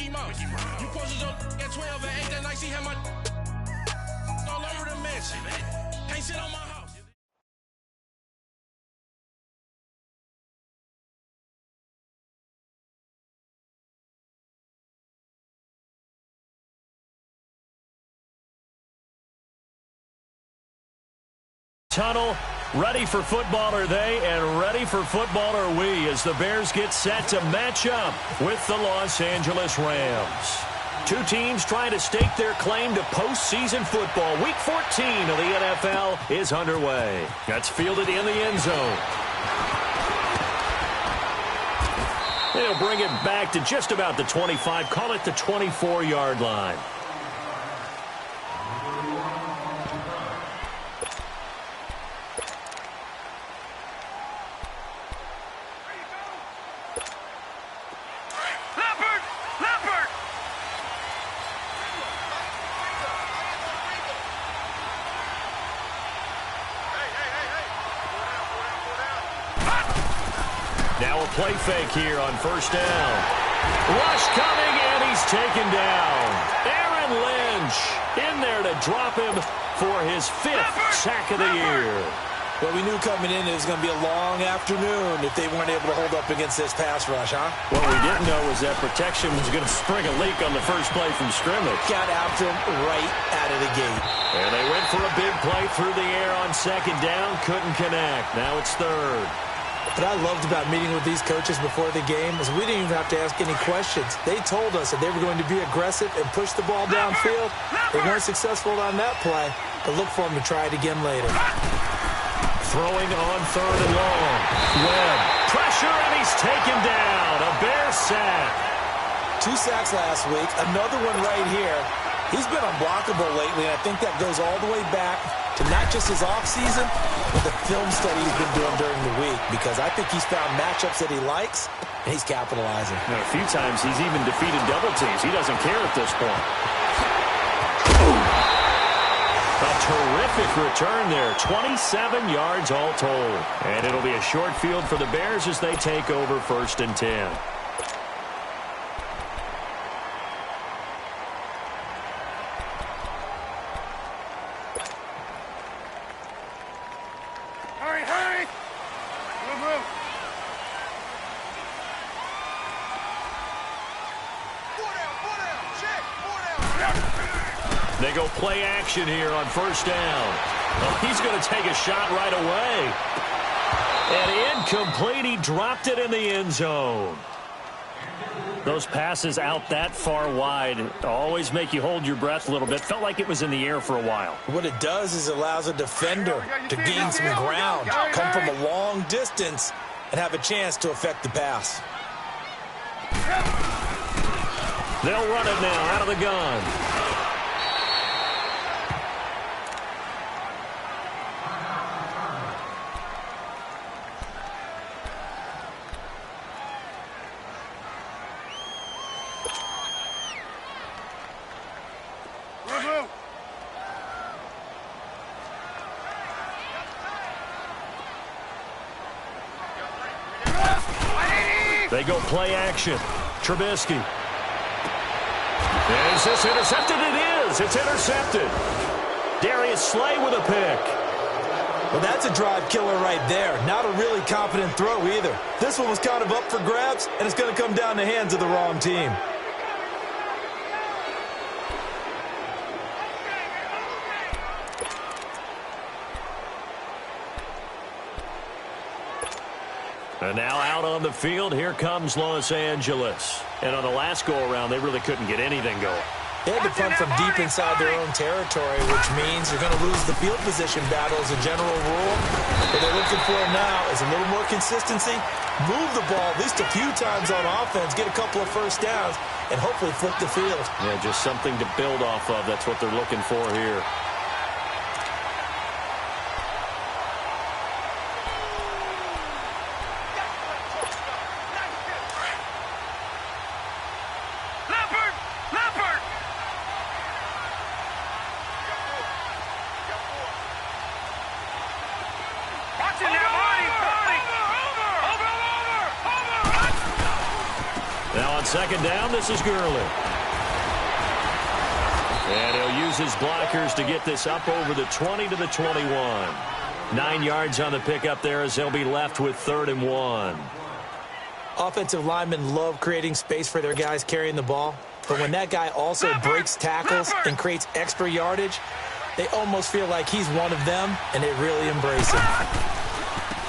Mickey Mouse. You posted your at 12 and 8 that night, she had my all over the mansion. Can't sit on my house. Tunnel, ready for football are they, and ready for football are we as the Bears get set to match up with the Los Angeles Rams. Two teams trying to stake their claim to postseason football. Week 14 of the NFL is underway. That's fielded in the end zone. They'll bring it back to just about the 25, call it the 24-yard line. Now a play fake here on first down. Rush coming, and he's taken down. Aaron Lynch in there to drop him for his 5th sack of the year. Well, we knew coming in it was going to be a long afternoon if they weren't able to hold up against this pass rush, huh? What we didn't know was that protection was going to spring a leak on the first play from scrimmage. Got after him right out of the gate. And they went for a big play through the air on second down. Couldn't connect. Now it's third. What I loved about meeting with these coaches before the game is we didn't even have to ask any questions. They told us that they were going to be aggressive and push the ball downfield. They weren't successful on that play, but look for them to try it again later. Throwing on third and long. Webb. Pressure, and he's taken down. A Bear sack. 2 sacks last week. Another one right here. He's been unblockable lately, and I think that goes all the way back to not just his offseason, but the film study he's been doing during the week, because I think he's found matchups that he likes, and he's capitalizing. Now, a few times he's even defeated double teams. He doesn't care at this point. A terrific return there. 27 yards all told. And it'll be a short field for the Bears as they take over 1st and 10. They go play action here on first down. Oh, he's going to take a shot right away. And incomplete. He dropped it in the end zone. Those passes out that far wide always make you hold your breath a little bit. Felt like it was in the air for a while. What it does is it allows a defender to gain some ground, come from a long distance, and have a chance to affect the pass. They'll run it now out of the gun. They go play action. Trubisky. Is this intercepted? It is. It's intercepted. Darius Slay with a pick. Well, that's a drive killer right there. Not a really confident throw either. This one was kind of up for grabs, and it's going to come down the hands of the wrong team. And now out on the field, here comes Los Angeles. And on the last go-around, they really couldn't get anything going. They had to punt from deep inside their own territory, which means you're going to lose the field position battle as a general rule. What they're looking for now is a little more consistency, move the ball at least a few times on offense, get a couple of first downs, and hopefully flip the field. Yeah, just something to build off of. That's what they're looking for here. Now on second down, this is Gurley. And he'll use his blockers to get this up over the 20 to the 21. 9 yards on the pickup there as they'll be left with 3rd and 1. Offensive linemen love creating space for their guys carrying the ball. But when that guy also breaks tackles and creates extra yardage, they almost feel like he's one of them, and they really embrace him.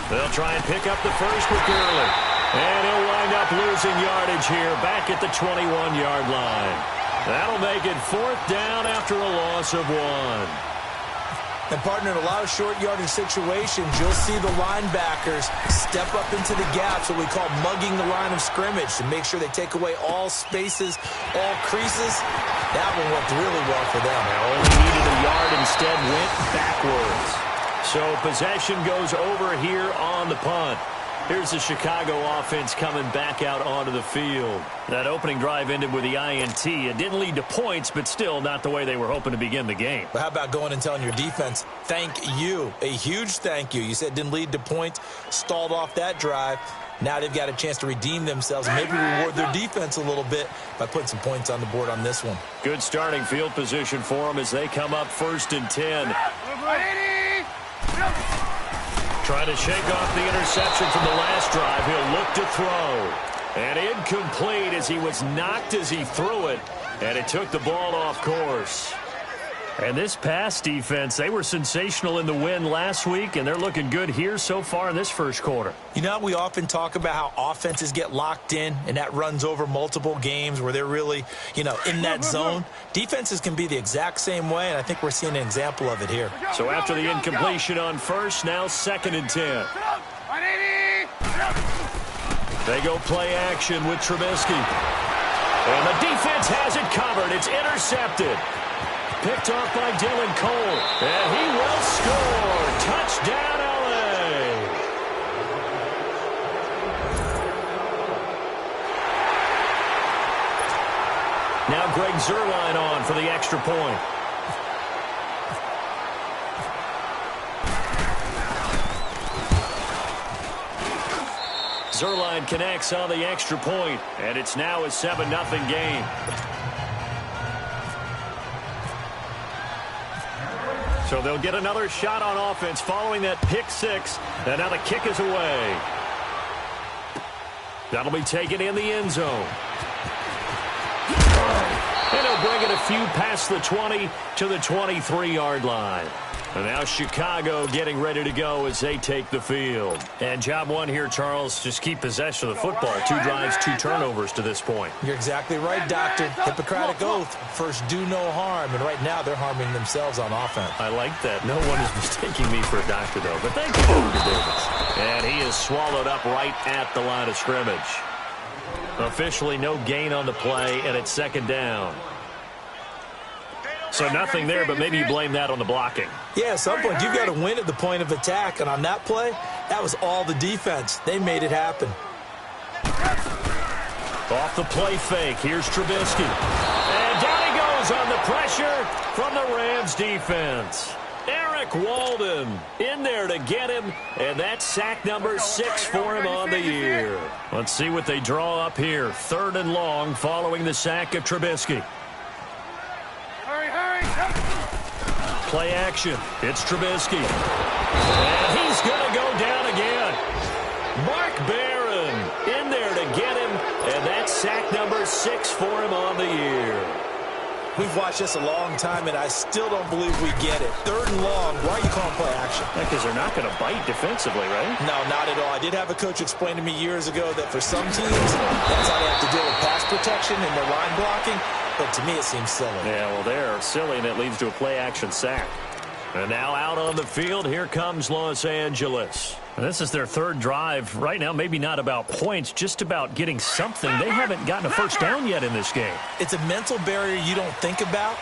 They'll try and pick up the first with Gurley. And he'll wind up losing yardage here back at the 21-yard line. That'll make it 4th down after a loss of 1. And, partner, in a lot of short yardage situations, you'll see the linebackers step up into the gaps, what we call mugging the line of scrimmage, to make sure they take away all spaces, all creases. That one worked really well for them. They only needed a yard, instead went backwards. So possession goes over here on the punt. Here's the Chicago offense coming back out onto the field. That opening drive ended with the INT. It didn't lead to points, but still not the way they were hoping to begin the game. But how about going and telling your defense, thank you, a huge thank you. You said it didn't lead to points, stalled off that drive. Now they've got a chance to redeem themselves and maybe reward their defense a little bit by putting some points on the board on this one. Good starting field position for them as they come up 1st and 10. Trying to shake off the interception from the last drive. He'll look to throw. And incomplete as he was knocked as he threw it. And it took the ball off course. And this pass defense, they were sensational in the win last week, and they're looking good here so far in this first quarter. You know, we often talk about how offenses get locked in, and that runs over multiple games where they're really, in that zone. Defenses can be the exact same way, and I think we're seeing an example of it here. So after the incompletion on first, now 2nd and 10. They go play action with Trubisky. And the defense has it covered. It's intercepted. Picked off by Dylan Cole. And he will score. Touchdown, L.A. Now Greg Zuerlein on for the extra point. Zuerlein connects on the extra point, and it's now a 7-0 game. So they'll get another shot on offense following that pick six. And now the kick is away. That'll be taken in the end zone. And he'll bring it a few past the 20 to the 23-yard line. And now Chicago getting ready to go as they take the field. And job one here, Charles, just keep possession of the football. 2 drives, 2 turnovers to this point. You're exactly right, Doctor. Hippocratic oath. First, do no harm. And right now, they're harming themselves on offense. I like that. No one is mistaking me for a doctor, though. But thank you, Dr. Davis. And he is swallowed up right at the line of scrimmage. Officially no gain on the play, and it's 2nd down. So nothing there, but maybe you blame that on the blocking. Yeah, at some point, you've got to win at the point of attack. And on that play, that was all the defense. They made it happen. Off the play fake, here's Trubisky. And down he goes on the pressure from the Rams defense. Eric Walden in there to get him, and that's sack number 6 for him on the year. Let's see what they draw up here. 3rd and long following the sack of Trubisky. Play action. It's Trubisky. And he's going to go down again. Mark Barron in there to get him, and that's sack number 6 for him on the year. We've watched this a long time, and I still don't believe we get it. 3rd and long. Why are you calling play action? Because they're not going to bite defensively, right? No, not at all. I did have a coach explain to me years ago that for some teams, that's how they have to deal with pass protection and their line blocking. But to me, it seems silly. Yeah, well, they're silly, and it leads to a play-action sack. And now out on the field, here comes Los Angeles. And this is their 3rd drive. Right now, maybe not about points, just about getting something. They haven't gotten a first down yet in this game. It's a mental barrier you don't think about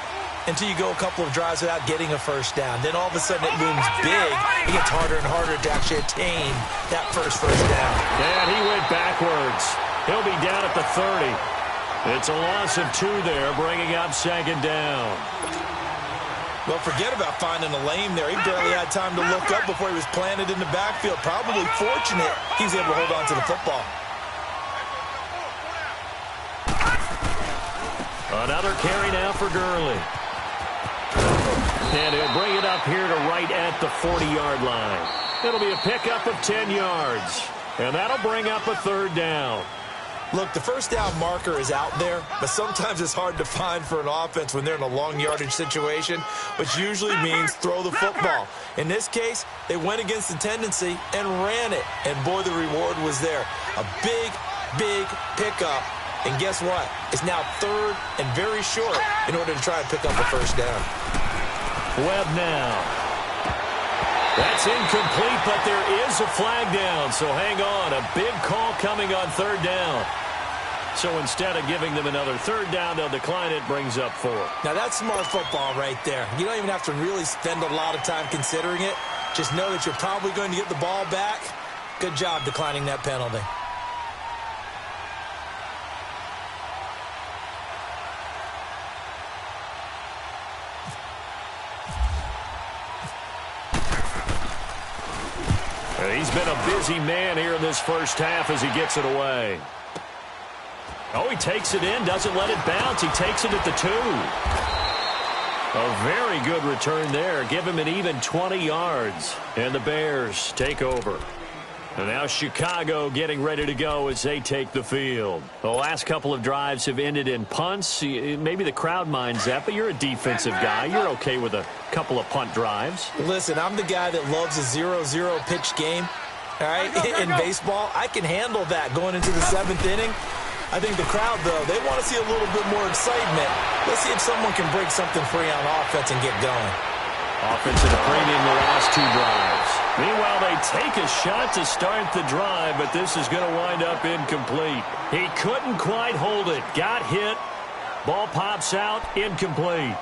until you go a couple of drives without getting a first down. Then all of a sudden it looms big. It gets harder and harder to actually attain that first down. And he went backwards. He'll be down at the 30. It's a loss of 2 there, bringing up 2nd down. Well, forget about finding a lane there. He barely had time to look up before he was planted in the backfield. Probably fortunate he was able to hold on to the football. Another carry now for Gurley. And he'll bring it up here to right at the 40-yard line. It'll be a pickup of 10 yards. And that'll bring up a third down. Look, the first down marker is out there, but sometimes it's hard to find for an offense when they're in a long yardage situation, which usually means throw the football. In this case, they went against the tendency and ran it. And, boy, the reward was there. A big, big pickup. And guess what? It's now third and very short in order to try and pick up a first down. Webb now. That's incomplete, but there is a flag down, so hang on. A big call coming on third down. So instead of giving them another third down, they'll decline it, brings up 4. Now, that's smart football right there. You don't even have to really spend a lot of time considering it. Just know that you're probably going to get the ball back. Good job declining that penalty. He's been a busy man here in this first half as he gets it away. Oh, he takes it in, doesn't let it bounce. He takes it at the 2. A very good return there. Give him an even 20 yards. And the Bears take over. And now Chicago getting ready to go as they take the field. The last couple of drives have ended in punts. Maybe the crowd minds that, but you're a defensive guy. You're okay with a couple of punt drives. Listen, I'm the guy that loves a 0-0 pitch game. All right, in baseball, I can handle that going into the 7th inning. I think the crowd, though, they want to see a little bit more excitement. Let's see if someone can break something free on offense and get going. Offense at a premium the last 2 drives. Meanwhile, they take a shot to start the drive, but this is going to wind up incomplete. He couldn't quite hold it. Got hit. Ball pops out. Incomplete.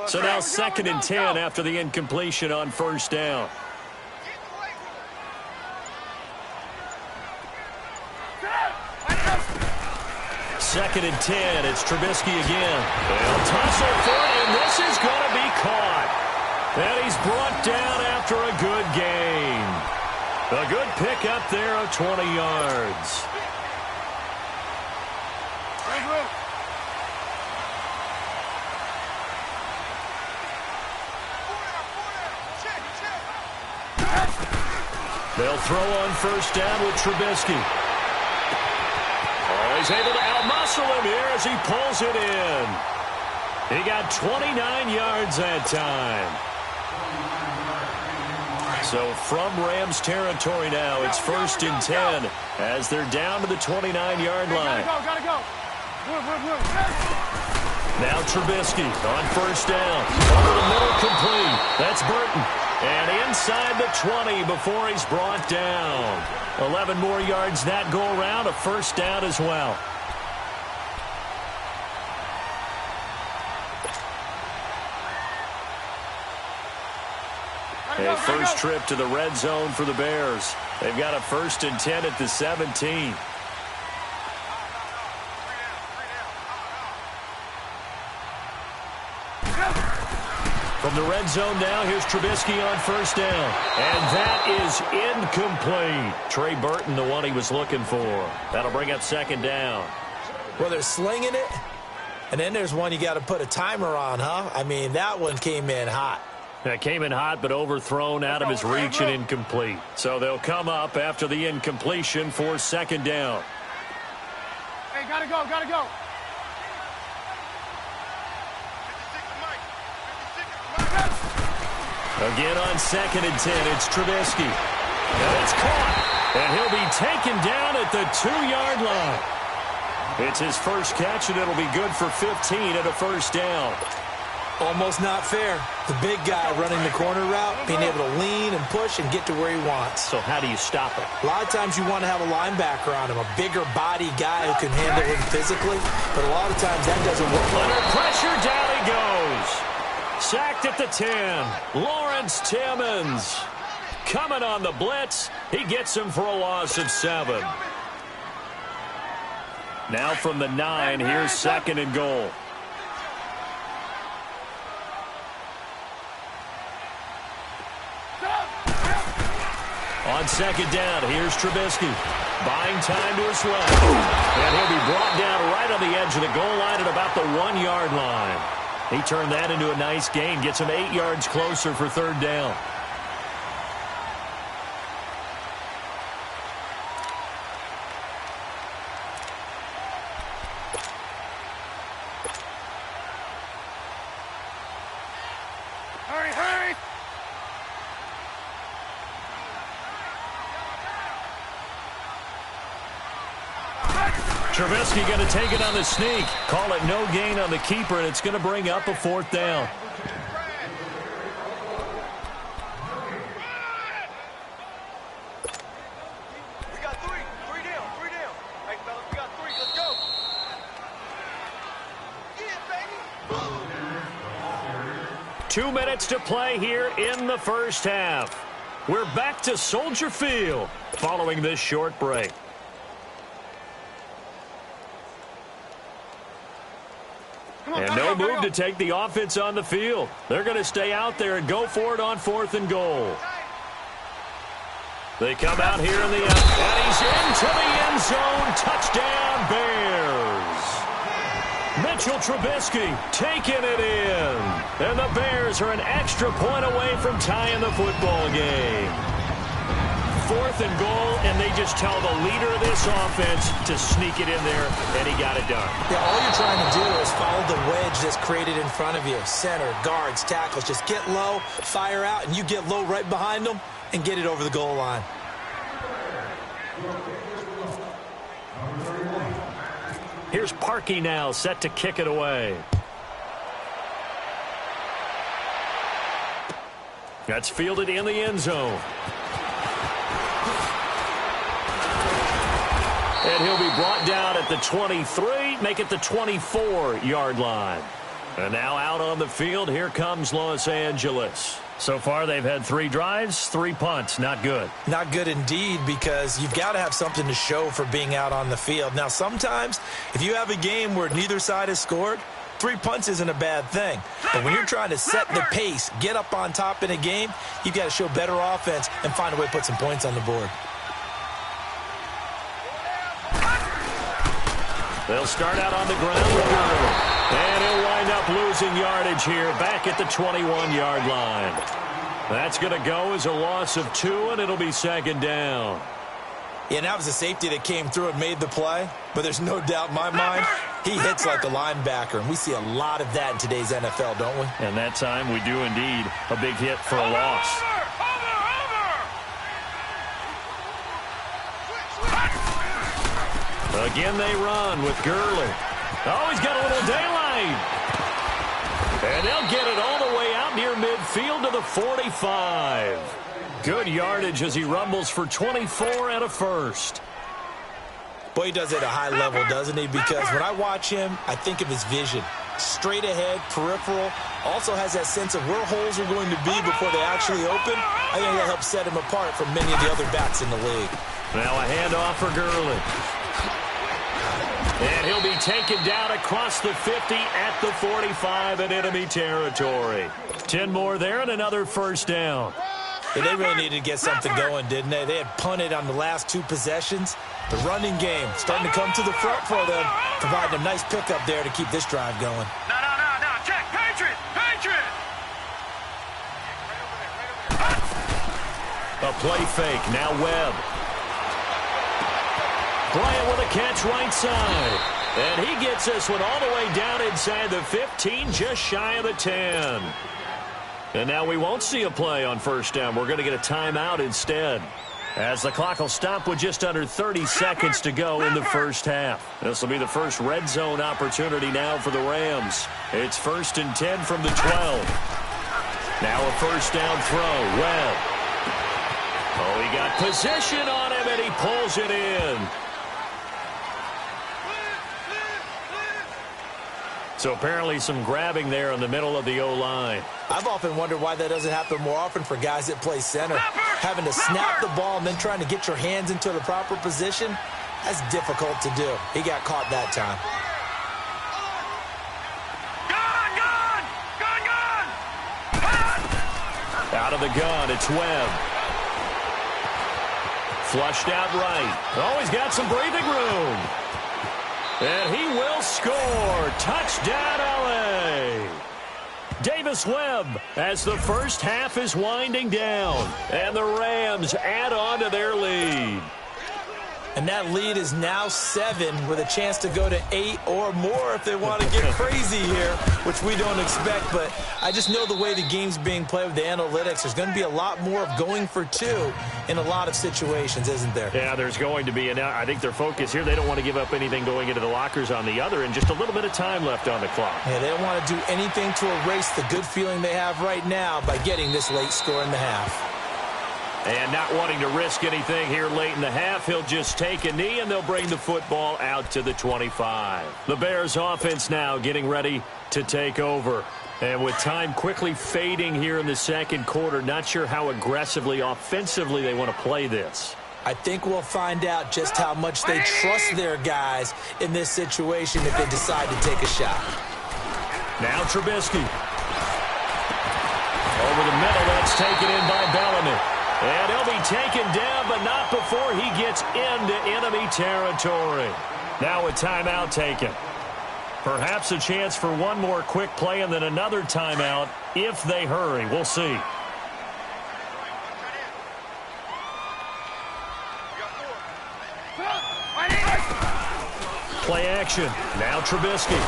So now 2nd and 10 after the incompletion on first down. Second and 10. It's Trubisky again. They'll tussle for it, and this is going to be caught. And he's brought down after a good gain. A good pickup there of 20 yards. They'll throw on first down with Trubisky. Oh, he's able to outmuscle him here as he pulls it in. He got 29 yards that time. So from Rams territory now, it's 1st and 10 as they're down to the 29-yard line. Gotta go. Now Trubisky on first down. Over the middle, complete. That's Burton. And inside the 20 before he's brought down. 11 more yards that go around, a first down as well. A first trip to the red zone for the Bears. They've got a 1st and 10 at the 17. From the red zone now, here's Trubisky on first down. And that is incomplete. Trey Burton, the one he was looking for. That'll bring up 2nd down. Well, they're slinging it, and then there's one you got to put a timer on, huh? I mean, that one came in hot. That came in hot, but overthrown out of his reach and incomplete. So they'll come up after the incompletion for 2nd down. Hey, gotta go. Again on 2nd and 10, it's Trubisky. And it's caught. And he'll be taken down at the 2-yard line. It's his first catch, and it'll be good for 15 and a first down. Almost not fair. The big guy running the corner route, being able to lean and push and get to where he wants. So how do you stop it? A lot of times you want to have a linebacker on him, a bigger body guy who can handle him physically, but a lot of times that doesn't work. Under pressure, down he goes. Sacked at the 10. Lawrence Timmons coming on the blitz. He gets him for a loss of 7. Now from the 9, here's 2nd and goal. On 2nd down, here's Trubisky. Buying time to his left. And he'll be brought down right on the edge of the goal line at about the 1-yard line. He turned that into a nice gain. Gets him 8 yards closer for 3rd down. Hurry, hurry! Trubisky going to take it on the sneak. Call it no gain on the keeper, and it's going to bring up a 4th down. We got 3 down. Hey, fellas, we got 3. Let's go. Yeah, baby. 2 minutes to play here in the first half. We're back to Soldier Field following this short break. And no move to take the offense on the field. They're going to stay out there and go for it on 4th and goal. They come out here in the end, and he's into the end zone. Touchdown, Bears. Mitchell Trubisky taking it in. And the Bears are an extra point away from tying the football game. 4th and goal, and they just tell the leader of this offense to sneak it in there, and he got it done. Yeah, all you're trying to do is follow the wedge that's created in front of you. Center, guards, tackles. Just get low, fire out, and you get low right behind them and get it over the goal line. Here's Parkey now, set to kick it away. That's fielded in the end zone. And he'll be brought down at the 23, make it the 24-yard line. And now out on the field, here comes Los Angeles. So far, they've had 3 drives, 3 punts. Not good. Not good indeed, because you've got to have something to show for being out on the field. Now, sometimes, if you have a game where neither side has scored, 3 punts isn't a bad thing. But when you're trying to set the pace, get up on top in a game, you've got to show better offense and find a way to put some points on the board. They'll start out on the ground with Gurley. And he'll wind up losing yardage here back at the 21-yard line. That's going to go as a loss of 2, and it'll be 2nd down. Yeah, and that was a safety that came through and made the play. But there's no doubt in my mind, he hits like a linebacker. And we see a lot of that in today's NFL, don't we? And that time we do indeed. A big hit for a loss. Again, they run with Gurley. Oh, he's got a little daylight. And they'll get it all the way out near midfield to the 45. Good yardage as he rumbles for 24 and a first. Boy, he does it at a high level, doesn't he? Because when I watch him, I think of his vision. Straight ahead, peripheral. Also has that sense of where holes are going to be before they actually open. I think that helps set him apart from many of the other backs in the league. Now a handoff for Gurley. And he'll be taken down across the 50 at the 45 in enemy territory. 10 more there and another first down. Yeah, they really needed to get something going, didn't they? They had punted on the last 2 possessions. The running game starting to come to the front for them, providing a nice pickup there to keep this drive going. No. Check. Patriot. A play fake. Now Webb. Bryant with a catch right side. And he gets this one all the way down inside the 15, just shy of the 10. And now we won't see a play on first down. We're going to get a timeout instead, as the clock will stop with just under 30 seconds to go in the first half. This will be the first red zone opportunity now for the Rams. It's 1st and 10 from the 12. Now a first down throw. Webb. Oh, he got position on him, and he pulls it in. So apparently some grabbing there in the middle of the O-line. I've often wondered why that doesn't happen more often for guys that play center. Having to snap the ball and then trying to get your hands into the proper position. That's difficult to do. He got caught that time. Out of the gun, it's Webb. Flushed out right. Oh, he's got some breathing room. And he will score. Touchdown, L.A. Davis Webb as the first half is winding down. And the Rams add on to their lead. And that lead is now 7 with a chance to go to 8 or more if they want to get crazy here, which we don't expect. But I just know the way the game's being played with the analytics, there's going to be a lot more of going for 2 in a lot of situations, isn't there? Yeah, there's going to be. And I think their focus here, they don't want to give up anything going into the lockers on the other, and just a little bit of time left on the clock. Yeah, they don't want to do anything to erase the good feeling they have right now by getting this late score in the half. And not wanting to risk anything here late in the half, he'll just take a knee, and they'll bring the football out to the 25. The Bears offense now getting ready to take over. And with time quickly fading here in the second quarter, not sure how aggressively, offensively they want to play this. I think we'll find out just how much they trust their guys in this situation if they decide to take a shot. Now Trubisky. Over the middle, that's taken in by Bellamy. And he'll be taken down, but not before he gets into enemy territory. Now a timeout taken. Perhaps a chance for one more quick play and then another timeout if they hurry. We'll see. Play action. Now Trubisky.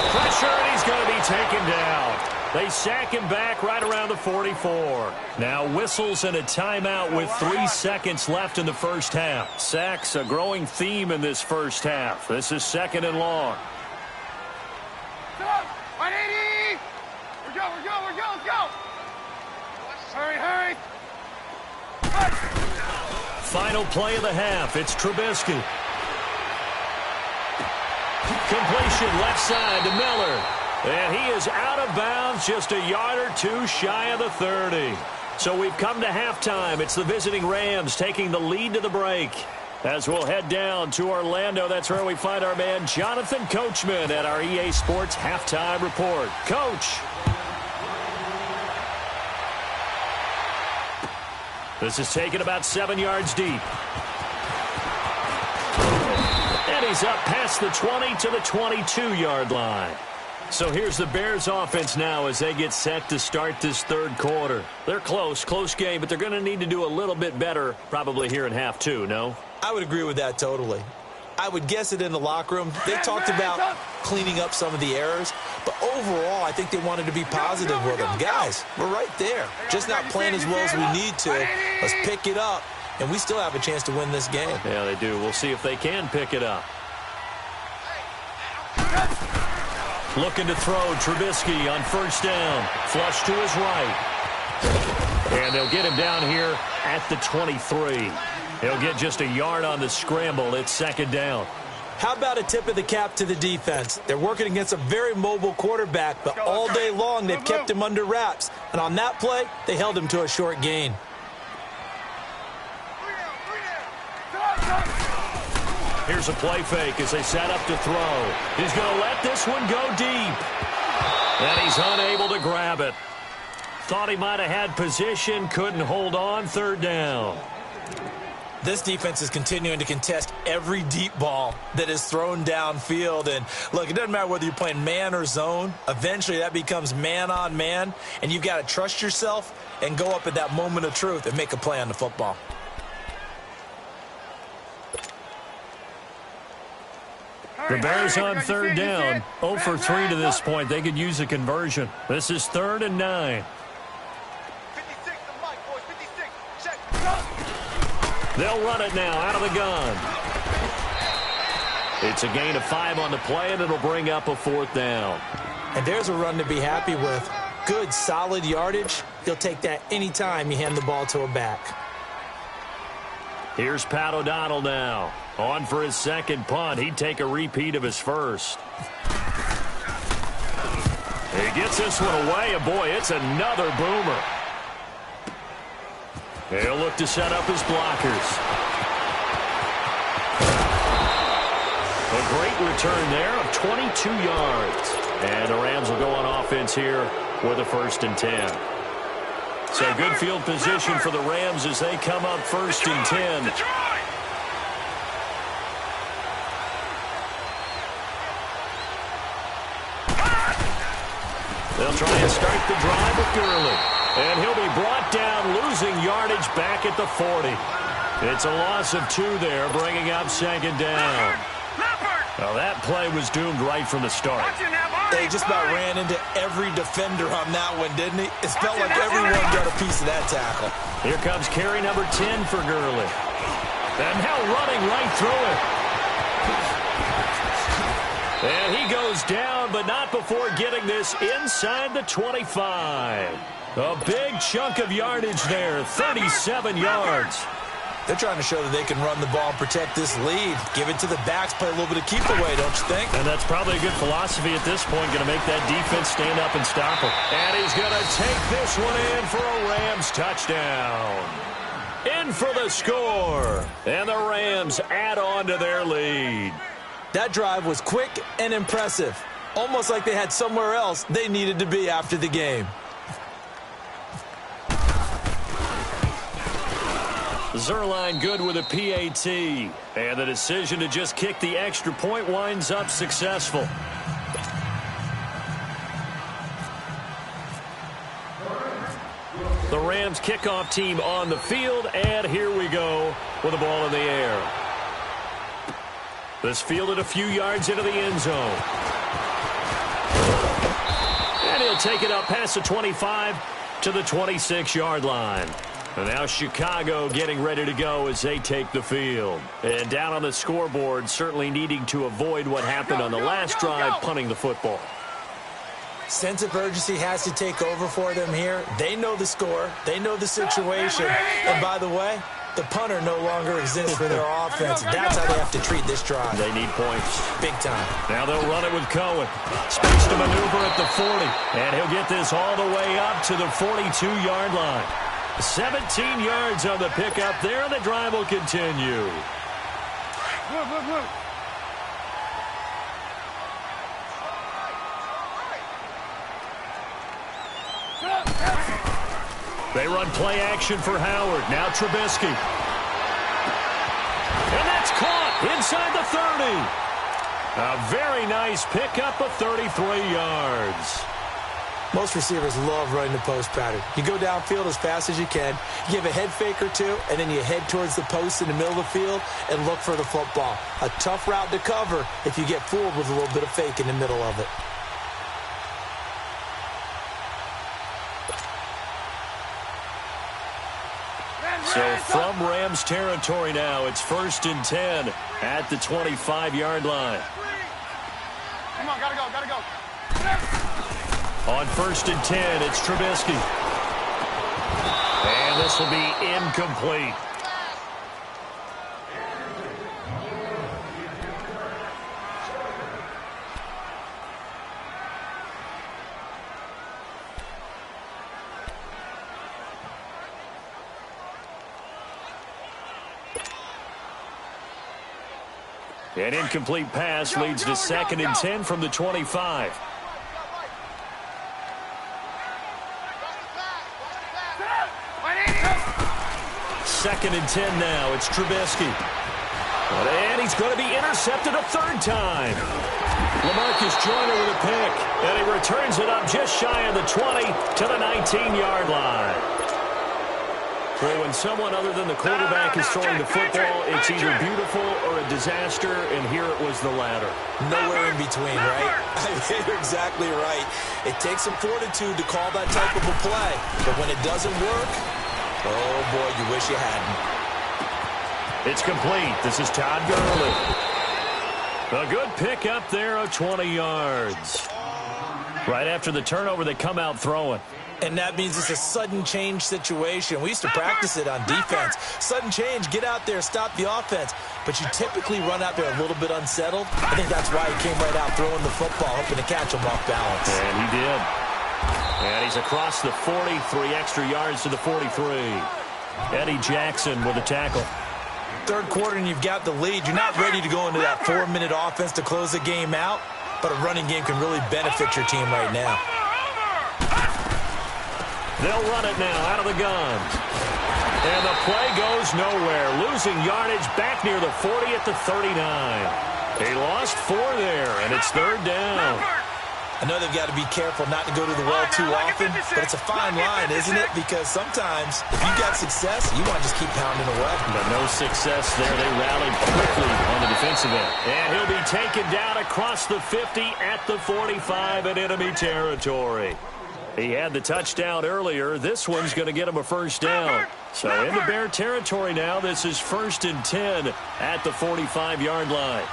Pressure, and he's going to be taken down. They sack him back right around the 44. Now whistles and a timeout with 3 seconds left in the first half. Sacks, a growing theme in this first half. This is 2nd and long. 180! We're go, let's go! Hurry! Final play of the half. It's Trubisky. Completion left side to Miller. And he is out of bounds, just a yard or 2 shy of the 30. So we've come to halftime. It's the visiting Rams taking the lead to the break. As we'll head down to Orlando, that's where we find our man Jonathan Coachman at our EA Sports Halftime Report. Coach. This is taken about 7 yards deep. And he's up past the 20 to the 22-yard line. So here's the Bears offense now as they get set to start this third quarter. They're close game, but they're going to need to do a little bit better probably here in half 2, no? I would agree with that totally. I would guess it in the locker room. They talked about cleaning up some of the errors, but overall I think they wanted to be positive with them. Guys, we're right there. Just not playing as well as we need to. Let's pick it up, and we still have a chance to win this game. Yeah, they do. We'll see if they can pick it up. Looking to throw Trubisky on first down. Flush to his right. And they'll get him down here at the 23. He'll get just a yard on the scramble. It's 2nd down. How about a tip of the cap to the defense? They're working against a very mobile quarterback, but all day long they've kept him under wraps. And on that play, they held him to a short gain. Here's a play fake as they set up to throw. He's going to let this one go deep. And he's unable to grab it. Thought he might have had position, couldn't hold on, 3rd down. This defense is continuing to contest every deep ball that is thrown downfield. And, look, it doesn't matter whether you're playing man or zone. Eventually that becomes man on man, and you've got to trust yourself and go up at that moment of truth and make a play on the football. The Bears on 3rd down. 0 for 3 to this point. They could use a conversion. This is 3rd and 9. 56, the mic, boys, 56. Check. They'll run it now out of the gun. It's a gain of 5 on the play, and it'll bring up a 4th down. And there's a run to be happy with. Good, solid yardage. You'll take that anytime you hand the ball to a back. Here's Pat O'Donnell now. On for his 2nd punt. He'd take a repeat of his first. He gets this one away, and boy, it's another boomer. He'll look to set up his blockers. great return there of 22 yards. And the Rams will go on offense here with a 1st and 10. So good field position for the Rams as they come up 1st and 10. They'll try and start the drive with Gurley. And he'll be brought down, losing yardage back at the 40. It's a loss of 2 there, bringing up 2nd down. Well, that play was doomed right from the start. They just about ran into every defender on that one, didn't he? It felt like everyone got a piece of that tackle. Here comes carry number 10 for Gurley. And now running right through it. And he goes down, but not before getting this inside the 25. A big chunk of yardage there, 37 yards. They're trying to show that they can run the ball and protect this lead. Give it to the backs, play a little bit of keep away, don't you think? And that's probably a good philosophy at this point, going to make that defense stand up and stop him. And he's going to take this one in for a Rams touchdown. In for the score. And the Rams add on to their lead. That drive was quick and impressive. Almost like they had somewhere else they needed to be after the game. Zerline good with a PAT. And the decision to just kick the extra point winds up successful. The Rams kickoff team on the field, and here we go with the ball in the air. This fielded a few yards into the end zone. And he'll take it up past the 25 to the 26-yard line. And now Chicago getting ready to go as they take the field. And down on the scoreboard, certainly needing to avoid what happened on the last drive, punting the football. Sense of urgency has to take over for them here. They know the score. They know the situation. And by the way, the punter no longer exists for their offense. That's how they have to treat this drive. They need points. Big time. Now they'll run it with Cohen. Space to maneuver at the 40. And he'll get this all the way up to the 42-yard line. 17 yards on the pickup there, and the drive will continue. Move. They run play action for Howard. Now Trubisky. And that's caught inside the 30. A very nice pickup of 33 yards. Most receivers love running the post pattern. You go downfield as fast as you can, you give a head fake or two, and then you head towards the post in the middle of the field and look for the football. A tough route to cover if you get fooled with a little bit of fake in the middle of it. So from Rams territory now, it's 1st and 10 at the 25-yard line. Come on, gotta go. On 1st and 10, it's Trubisky. And this will be incomplete. An incomplete pass leads to 2nd and 10 from the 25. Second and 10 now. It's Trubisky. And he's going to be intercepted a 3rd time. LaMarcus Joyner with a pick. And he returns it up just shy of the 20 to the 19-yard line. Well, when someone other than the quarterback is throwing the football, it's either beautiful or a disaster, and here it was the latter. Nowhere in between, right? You're exactly right. It takes some fortitude to call that type of a play. But when it doesn't work, oh, boy, you wish you hadn't. It's complete. This is Todd Gurley. A good pick up there of 20 yards. Right after the turnover, they come out throwing. And that means it's a sudden change situation. We used to practice it on defense. Sudden change, get out there, stop the offense. But you typically run out there a little bit unsettled. I think that's why he came right out throwing the football, hoping to catch him off balance. And he did. And he's across the 40, 3 extra yards to the 43. Eddie Jackson with a tackle. third quarter and you've got the lead. You're not ready to go into that 4-minute offense to close the game out, but a running game can really benefit your team right now. They'll run it now out of the gun. And the play goes nowhere. Losing yardage back near the 40 at the 39. He lost 4 there, and it's third down. I know they've got to be careful not to go to the well too often, but it's a fine line, isn't it? Because sometimes, if you've got success, you want to just keep pounding away. But no success there. They rallied quickly on the defensive end. And he'll be taken down across the 50 at the 45 in enemy territory. He had the touchdown earlier. This one's going to get him a first down. So into Bear territory now. This is 1st and 10 at the 45-yard line.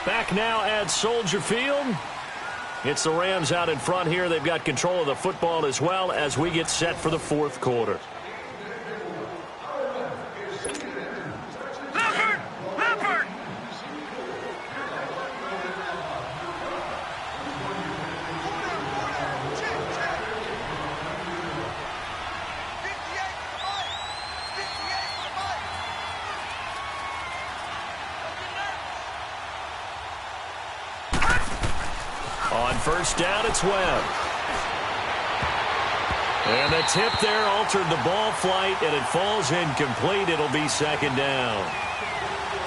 Back now at Soldier Field. It's the Rams out in front here. They've got control of the football as well as we get set for the fourth quarter. On first down, it's Webb. And the tip there altered the ball flight, and it falls incomplete. It'll be second down.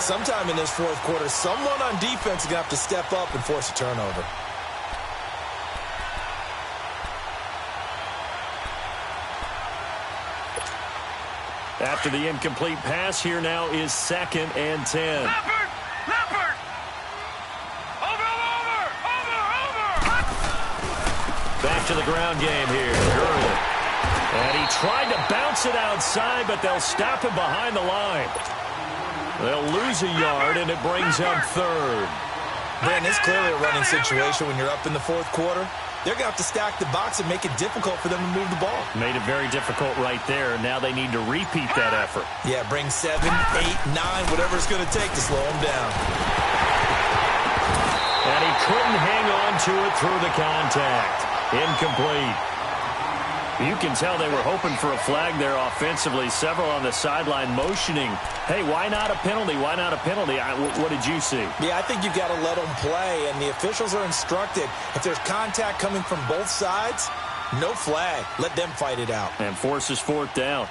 Sometime in this fourth quarter, someone on defense is going to have to step up and force a turnover. After the incomplete pass, here now is 2nd and 10. Back to the ground game here. Gurley. And he tried to bounce it outside, but they'll stop him behind the line. They'll lose a yard, and it brings up third. Brandon, it's clearly a running situation when you're up in the fourth quarter. They're going to have to stack the box and make it difficult for them to move the ball. Made it very difficult right there. Now they need to repeat that effort. Yeah, bring 7, 8, 9, whatever it's going to take to slow them down. And he couldn't hang on to it through the contact. Incomplete. You can tell they were hoping for a flag there offensively. Several on the sideline motioning, hey, why not a penalty? Why not a penalty? What did you see? Yeah, I think you've got to let them play, and the officials are instructed. If there's contact coming from both sides, no flag. Let them fight it out. And forces fourth down.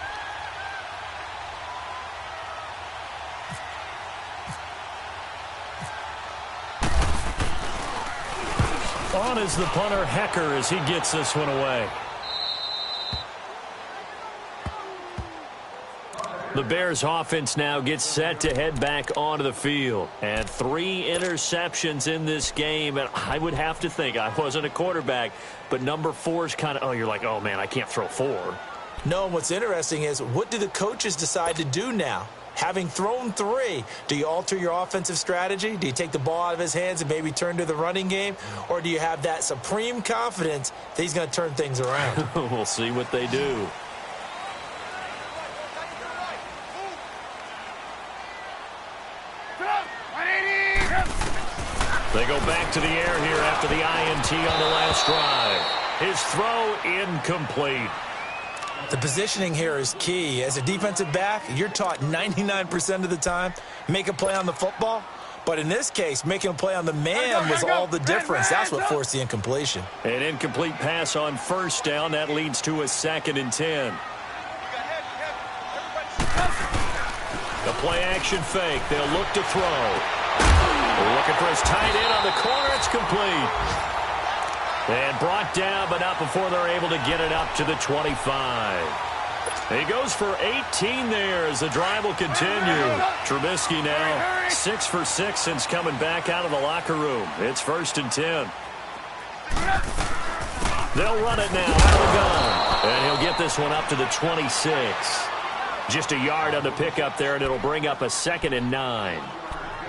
On is the punter, Hecker, as he gets this one away. The Bears offense now gets set to head back onto the field. And 3 interceptions in this game. And I would have to think, I wasn't a quarterback, but number 4 is kind of, you're like, oh, man, I can't throw 4. No, what's interesting is, what do the coaches decide to do now? Having thrown 3, do you alter your offensive strategy? Do you take the ball out of his hands and maybe turn to the running game? Or do you have that supreme confidence that he's going to turn things around? We'll see what they do. They go back to the air here after the INT on the last drive. His throw incomplete. The positioning here is key. As a defensive back, you're taught 99% of the time, make a play on the football. But in this case, making a play on the man was all the difference. That's what forced the incompletion. An incomplete pass on first down. That leads to a 2nd and 10. The play action fake. They'll look to throw. Looking for his tight end on the corner. It's complete. And brought down, but not before they're able to get it up to the 25. He goes for 18 there as the drive will continue. Trubisky now 6 for 6 since coming back out of the locker room. It's 1st and 10. They'll run it now out of the gun. And he'll get this one up to the 26. Just a yard on the pickup there, and it'll bring up a 2nd and 9.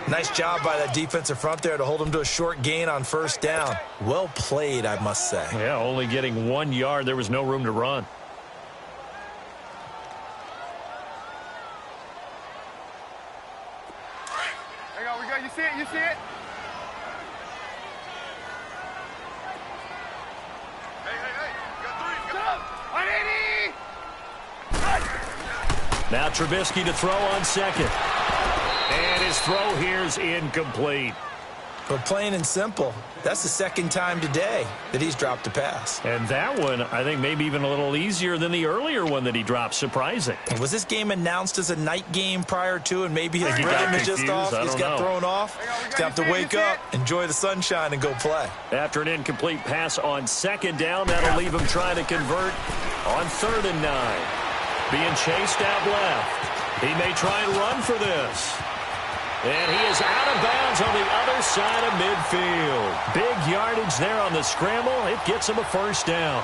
Nice job by that defensive front there to hold him to a short gain on first down. Well played, I must say. Yeah, only getting 1 yard. There was no room to run. There you go, we go. You see it? You see it? Hey, hey, hey. You got 3. You got 180. Now Trubisky to throw on second. And his throw here is incomplete. But plain and simple, that's the second time today that he's dropped a pass. And that one, I think, maybe even a little easier than the earlier one that he dropped. Surprising. And was this game announced as a night game prior to, and maybe his rhythm is just off? He's got thrown off. He's got to wake up, enjoy the sunshine, and go play. After an incomplete pass on second down, that'll leave him trying to convert on 3rd and 9. Being chased out left. He may try and run for this. And he is out of bounds on the other side of midfield. Big yardage there on the scramble. It gets him a first down.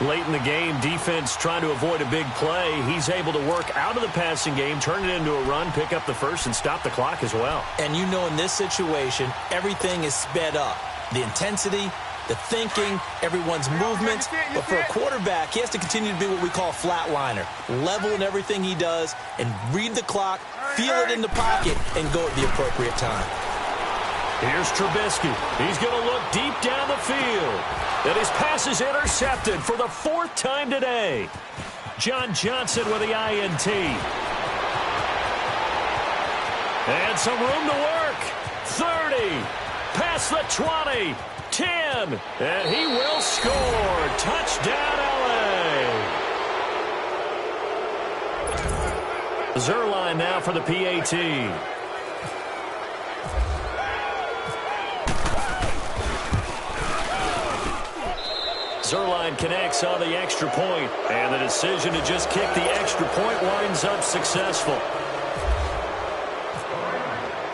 Late in the game, defense trying to avoid a big play. He's able to work out of the passing game, turn it into a run, pick up the first, and stop the clock as well. And you know in this situation, everything is sped up. The intensity, the thinking, everyone's movements. But for a quarterback, he has to continue to be what we call a flatliner. Level in everything he does and read the clock, feel it in the pocket, and go at the appropriate time. Here's Trubisky. He's going to look deep down the field. And his pass is intercepted for the 4th time today. John Johnson with the INT. And some room to work. 30. Past the 20. 10. And he will score. Touchdown, LA. Zerline now for the PAT. Zerline connects on the extra point, and the decision to just kick the extra point winds up successful.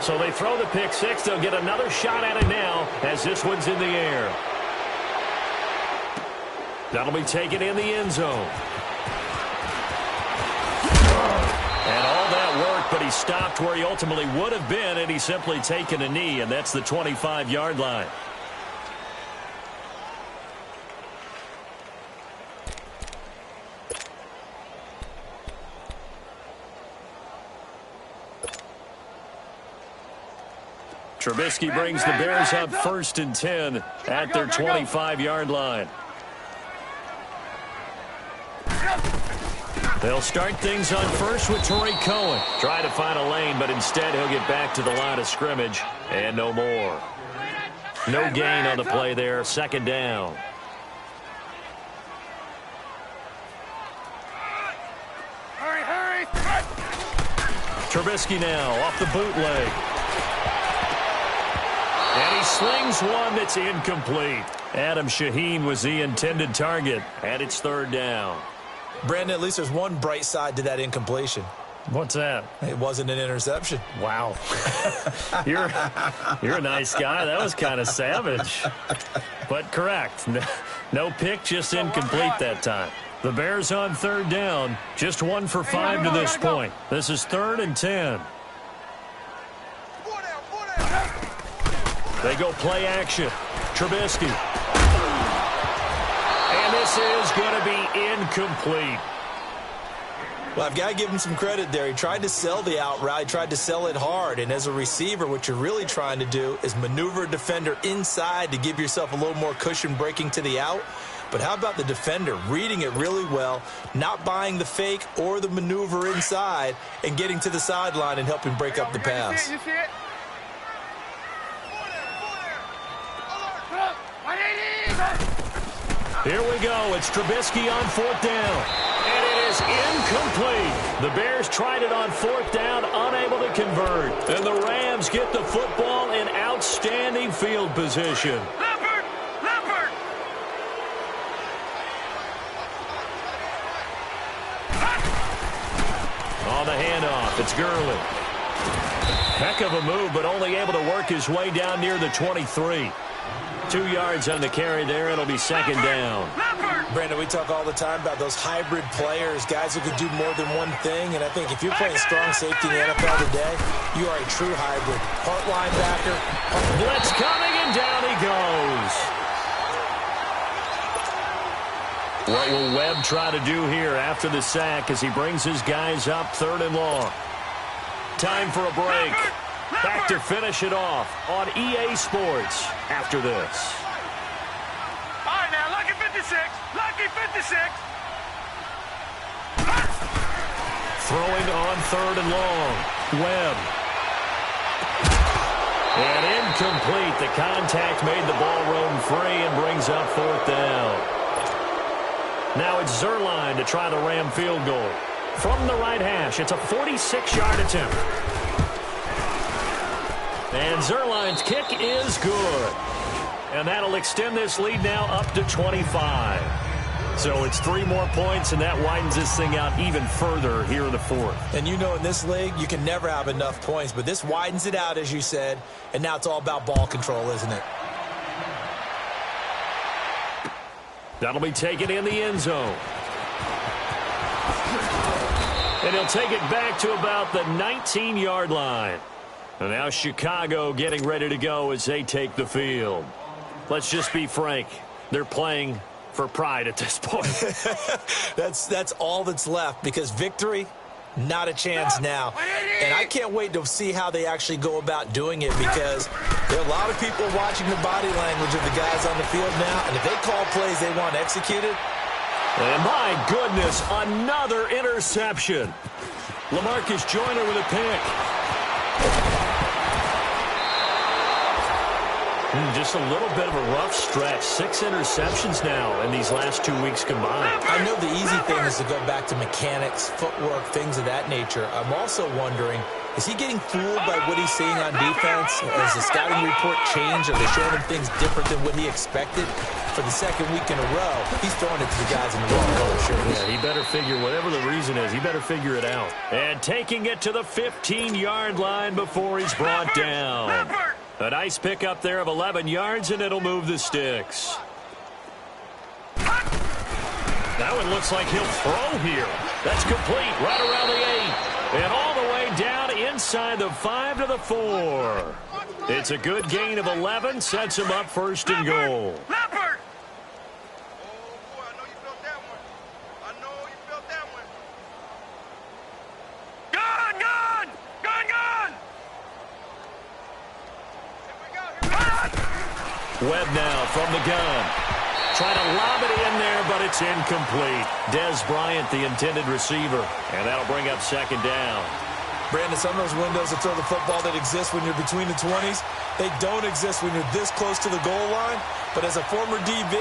So they throw the pick six. They'll get another shot at it now as this one's in the air. That'll be taken in the end zone. And all that work, but he stopped where he ultimately would have been, and he's simply taken a knee, and that's the 25-yard line. Trubisky brings the Bears up 1st and 10 at their 25-yard line. They'll start things on first with Torrey Cohen. Try to find a lane, but instead he'll get back to the line of scrimmage and no more. No gain on the play there. 2nd down. Hurry! Trubisky now off the bootleg. And he slings one that's incomplete. Adam Shaheen was the intended target, and it's 3rd down. Brandon, at least there's one bright side to that incompletion. What's that? It wasn't an interception. Wow. You're a nice guy. That was kind of savage. But correct. No pick, just incomplete that time. The Bears on 3rd down. Just 1 for 5 to this point. This is 3rd and 10. They go play action. Trubisky. And this is going to be incomplete. Well, I've got to give him some credit there. He tried to sell the out route. He tried to sell it hard. And as a receiver, what you're really trying to do is maneuver a defender inside to give yourself a little more cushion breaking to the out. But how about the defender reading it really well, not buying the fake or the maneuver inside, and getting to the sideline and helping break up the pass? You see it? Here we go. It's Trubisky on 4th down. And it is incomplete. The Bears tried it on 4th down, unable to convert. And the Rams get the football in outstanding field position. Leopard! On the handoff, it's Gurley. Heck of a move, but only able to work his way down near the 23. 2 yards on the carry there. It'll be 2nd down. Brandon, we talk all the time about those hybrid players, guys who can do more than one thing. And I think if you're playing strong safety in the NFL today, you are a true hybrid. Part linebacker. Blitz coming, and down he goes. What will Webb try to do here after the sack as he brings his guys up 3rd and long? Time for a break. Back to finish it off on EA Sports after this. All right, now, lucky 56. Lucky 56. Throwing on 3rd and long. Webb. And incomplete. The contact made the ball roam free and brings up 4th down. Now it's Zuerlein to try the Ram field goal. From the right hash, it's a 46-yard attempt. And Zuerlein's kick is good. And that'll extend this lead now up to 25. So it's 3 more points, and that widens this thing out even further here in the 4th. And you know, in this league, you can never have enough points, but this widens it out, as you said, and now it's all about ball control, isn't it? That'll be taken in the end zone. And he'll take it back to about the 19-yard line. And now Chicago getting ready to go as they take the field. Let's just be frank. They're playing for pride at this point. That's all that's left, because victory, not a chance now. And I can't wait to see how they actually go about doing it, because there are a lot of people watching the body language of the guys on the field now, and if they call plays they want executed. And my goodness, another interception. LaMarcus Joyner with a pick. Just a little bit of a rough stretch. 6 interceptions now in these last 2 weeks combined. I know the easy thing is to go back to mechanics, footwork, things of that nature. I'm also wondering, is he getting fooled by what he's seeing on defense? Has the scouting report changed? Are they showing him things different than what he expected? For the 2nd week in a row, he's throwing it to the guys in the wrong color shirts. Yeah, he better figure, whatever the reason is, he better figure it out. And taking it to the 15-yard line before he's brought down. A nice pickup there of 11 yards, and it'll move the sticks. That one looks like he'll throw here. That's complete right around the 8. And all the way down inside the 5 to the 4. It's a good gain of 11, sets him up 1st and goal. Webb now from the gun. Trying to lob it in there, but it's incomplete. Dez Bryant, the intended receiver. And that'll bring up 2nd down. Brandon, some of those windows to throw the football that exist when you're between the 20s, they don't exist when you're this close to the goal line. But as a former DB,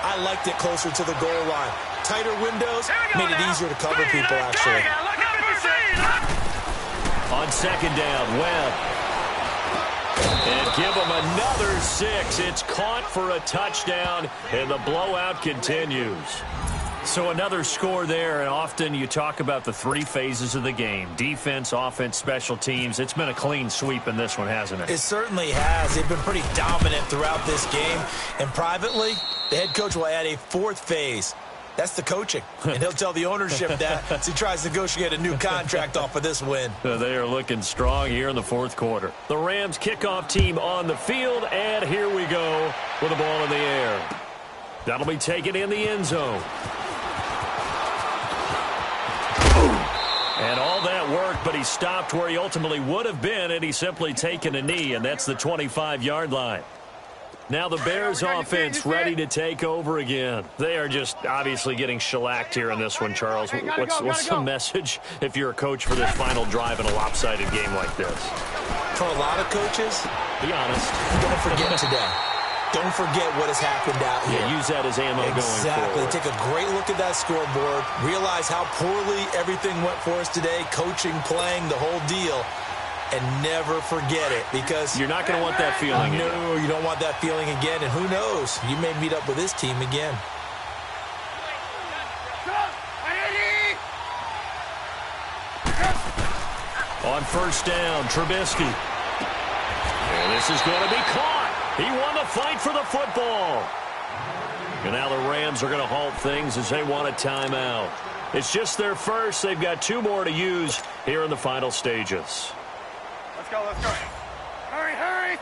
I liked it closer to the goal line. Tighter windows made it easier to cover people, actually. On 2nd down, Webb. And give him another 6. It's caught for a touchdown, and the blowout continues. So another score there, and often you talk about the 3 phases of the game. Defense, offense, special teams. It's been a clean sweep in this one, hasn't it? It certainly has. They've been pretty dominant throughout this game. And privately, the head coach will add a 4th phase. That's the coaching. And he'll tell the ownership that as he tries to negotiate a new contract off of this win. They are looking strong here in the 4th quarter. The Rams kickoff team on the field, and here we go with the ball in the air. That'll be taken in the end zone. And all that worked, but he stopped where he ultimately would have been, and he's simply taken a knee, and that's the 25-yard line. Now the Bears offense ready to take over again. They are just obviously getting shellacked here in this one, Charles. What's the message if you're a coach for this final drive in a lopsided game like this? For a lot of coaches, be honest, don't forget today. Don't forget what has happened out here. Yeah, use that as ammo going forward. Take a great look at that scoreboard. Realize how poorly everything went for us today. Coaching, playing, the whole deal. And never forget it, because you're not going to want that feeling again. No, you don't want that feeling again. And who knows? You may meet up with this team again. On 1st down, Trubisky. And this is going to be caught. He won the fight for the football. And now the Rams are going to halt things as they want a timeout. It's just their first. They've got 2 more to use here in the final stages. Let's go, let's go. Hurry, hurry.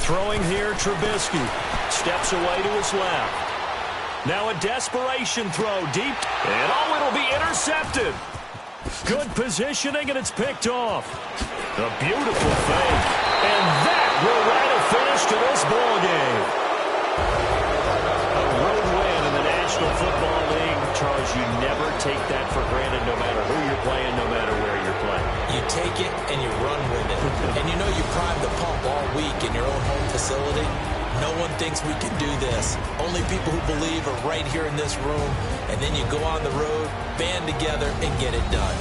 Throwing here, Trubisky. Steps away to his left. Now a desperation throw deep. And oh, it'll be intercepted. Good positioning, and it's picked off. A beautiful fake. And that will write a finish to this ball game. you never take that for granted no matter who you're playing, no matter where you're playing. You take it and you run with it. And you know you prime the pump all week in your own home facility. No one thinks we can do this. Only people who believe are right here in this room. And then you go on the road, band together, and get it done.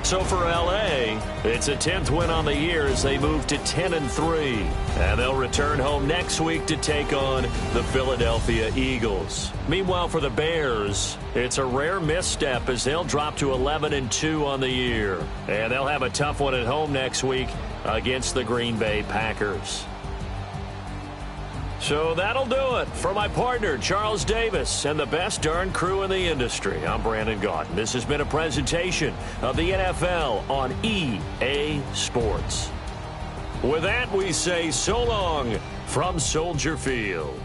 So for L.A., it's a 10th win on the year as they move to 10-3. And they'll return home next week to take on the Philadelphia Eagles. Meanwhile, for the Bears, it's a rare misstep as they'll drop to 11-2 on the year. And they'll have a tough one at home next week against the Green Bay Packers. So that'll do it. For my partner, Charles Davis, and the best darn crew in the industry, I'm Brandon Gaudin. This has been a presentation of the NFL on EA Sports. With that, we say so long from Soldier Field.